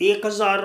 1000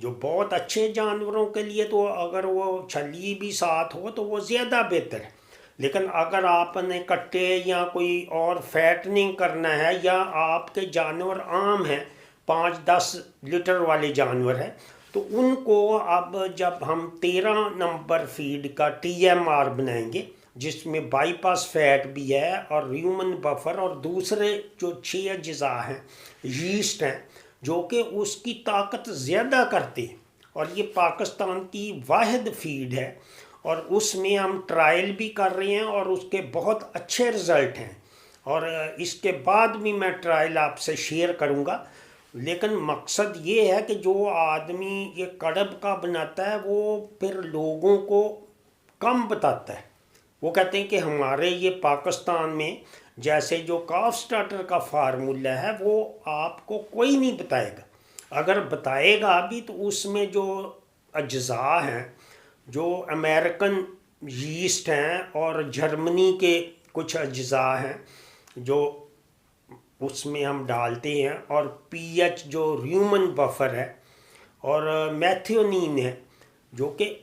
جو بہت اچھے جانوروں کے لیے تو اگر وہ چھلی بھی ساتھ ہو تو وہ زیادہ بہتر ہے، لیکن اگر آپ نے کٹے یا کوئی اور فیٹننگ کرنا ہے، یا آپ کے جانور عام ہیں 5-10 لیٹر والے جانور ہیں، تو ان کو اب جب ہم 13 نمبر فیڈ کا TMR بنائیں گے جس میں بائی پاس فیٹ بھی ہے اور ریومن بفر اور دوسرے جو 6 اجزاء ہیں یسٹ ہیں جو کہ اس کی طاقت زیادہ کرتے ہیں، اور یہ پاکستان کی واحد فیڈ ہے، اور اس میں ہم ٹرائل بھی کر رہے ہیں اور اس کے بہت اچھے رزلٹ ہیں، اور اس کے بعد بھی میں ٹرائل آپ سے شیئر کروں گا۔ لیکن مقصد یہ ہے کہ جو آدمی یہ کڑب کا بناتا ہے وہ پھر لوگوں کو کم بتاتا ہے، وہ کہتے ہیں کہ ہمارے یہ پاکستان میں جیسے جو کاف سٹارٹر کا فارمولہ ہے وہ آپ کو کوئی نہیں بتائے گا، اگر بتائے گا بھی تو اس میں جو اجزاء ہیں جو امریکن یسٹ ہیں اور جرمنی کے کچھ اجزاء ہیں جو اس میں ہم ڈالتے ہیں، اور PH جو ریومن بفر ہے، اور میتھیونین ہے جو کہ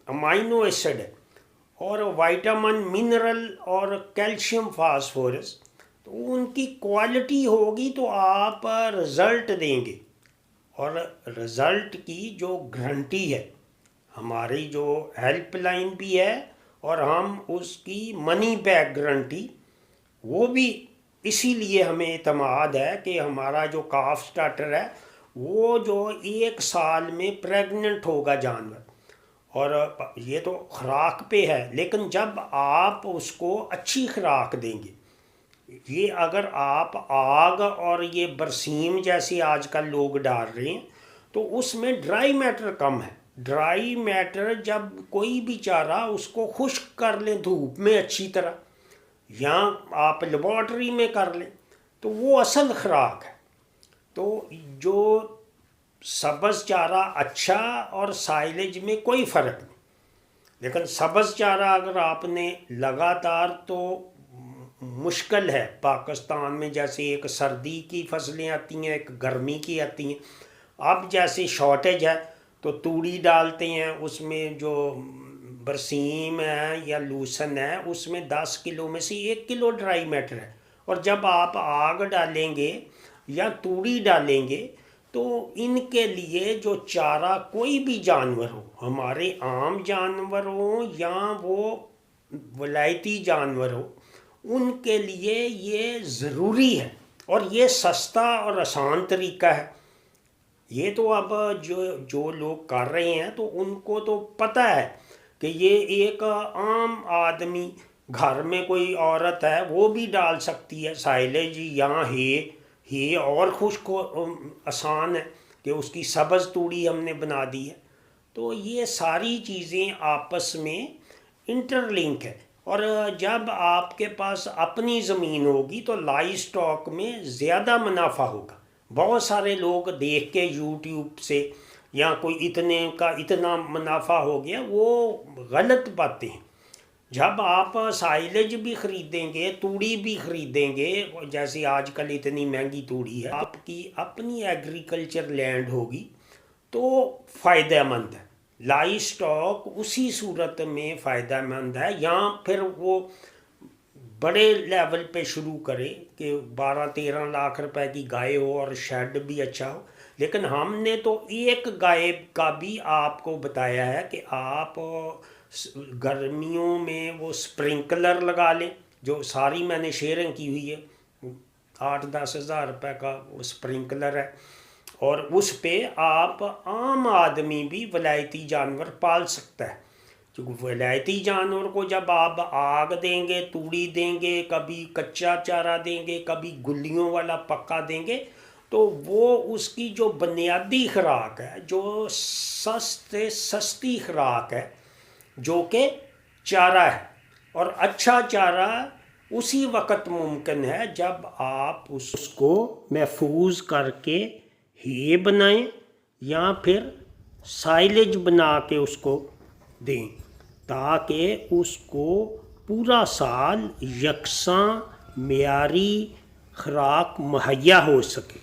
امائنو ایسڈ ہے، اور وائٹامن منرل اور کیلشیم فاسفورس، تو ان کی کوالٹی ہوگی تو آپ رزلٹ دیں گے، اور رزلٹ کی جو گارنٹی ہے ہماری جو ہیلپ لائن بھی ہے، اور ہم اس کی منی بیک گارنٹی وہ بھی اسی لیے ہمیں اعتماد ہے کہ ہمارا جو کاف سٹارٹر ہے وہ جو 1 سال میں پریگننٹ ہوگا جانور، اور یہ تو خوراک پہ ہے، لیکن جب آپ اس کو اچھی خوراک دیں گے، یہ اگر آپ آگ اور یہ برسیم جیسے آج کل لوگ ڈال رہے ہیں تو اس میں ڈرائی میٹر کم ہے، ڈرائی میٹر جب کوئی بھی چارہ اس کو خشک کر لیں دھوپ میں اچھی طرح، یا آپ لیبارٹری میں کر لیں تو وہ اصل خوراک ہے۔ تو جو سبز چارہ اچھا اور سائلیج میں کوئی فرق نہیں، لیکن سبز چارہ اگر آپ نے لگاتار تو مشکل ہے پاکستان میں، جیسے ایک سردی کی فصلیں آتی ہیں ایک گرمی کی آتی ہیں، اب جیسے شارٹیج ہے تو توڑی ڈالتے ہیں، اس میں جو برسیم ہے یا لوسن ہے اس میں 10 کلو میں سے 1 کلو ڈرائی میٹر ہے، اور جب آپ آگ ڈالیں گے یا توڑی ڈالیں گے تو ان کے لیے جو چارہ کوئی بھی جانور ہو، ہمارے عام جانور ہوں یا وہ ولایتی جانور ہو، ان کے لیے یہ ضروری ہے، اور یہ سستا اور آسان طریقہ ہے۔ یہ تو اب جو لوگ کر رہے ہیں تو ان کو تو پتہ ہے کہ یہ ایک عام آدمی گھر میں کوئی عورت ہے وہ بھی ڈال سکتی ہے سائلیج یا ہے اور خشک آسان ہے کہ اس کی سبز توڑی ہم نے بنا دی ہے۔ تو یہ ساری چیزیں آپس میں انٹر لنک ہے، اور جب آپ کے پاس اپنی زمین ہوگی تو لائی سٹاک میں زیادہ منافع ہوگا۔ بہت سارے لوگ دیکھ کے یوٹیوب سے یا کوئی اتنے کا اتنا منافع ہو گیا، وہ غلط باتیں ہیں۔ جب آپ سائلیج بھی خریدیں گے، توڑی بھی خریدیں گے، جیسے آج کل اتنی مہنگی توڑی ہے، آپ کی اپنی ایگریکلچر لینڈ ہوگی تو فائدہ مند ہے۔ لائی سٹاک اسی صورت میں فائدہ مند ہے، یا پھر وہ بڑے لیول پہ شروع کرے کہ 12-13 لاکھ روپے کی گائے ہو اور شیڈ بھی اچھا ہو، لیکن ہم نے تو ایک گائے کا بھی آپ کو بتایا ہے کہ آپ گرمیوں میں وہ سپرنکلر لگا لیں، جو ساری میں نے شیئرنگ کی ہوئی ہے، 8-10 ہزار روپے کا وہ سپرنکلر ہے، اور اس پہ آپ عام آدمی بھی ولایتی جانور پال سکتا ہے۔ کیونکہ ولایتی جانور کو جب آپ آگ دیں گے، توڑی دیں گے، کبھی کچا چارہ دیں گے، کبھی گلیوں والا پکا دیں گے، تو وہ اس کی جو بنیادی خوراک ہے، جو سستی خوراک ہے، جو کہ چارہ ہے، اور اچھا چارہ اسی وقت ممکن ہے جب آپ اس کو محفوظ کر کے ہے بنائیں یا پھر سائلیج بنا کے اس کو دیں، تاکہ اس کو پورا سال یکساں معیاری خوراک مہیا ہو سکے۔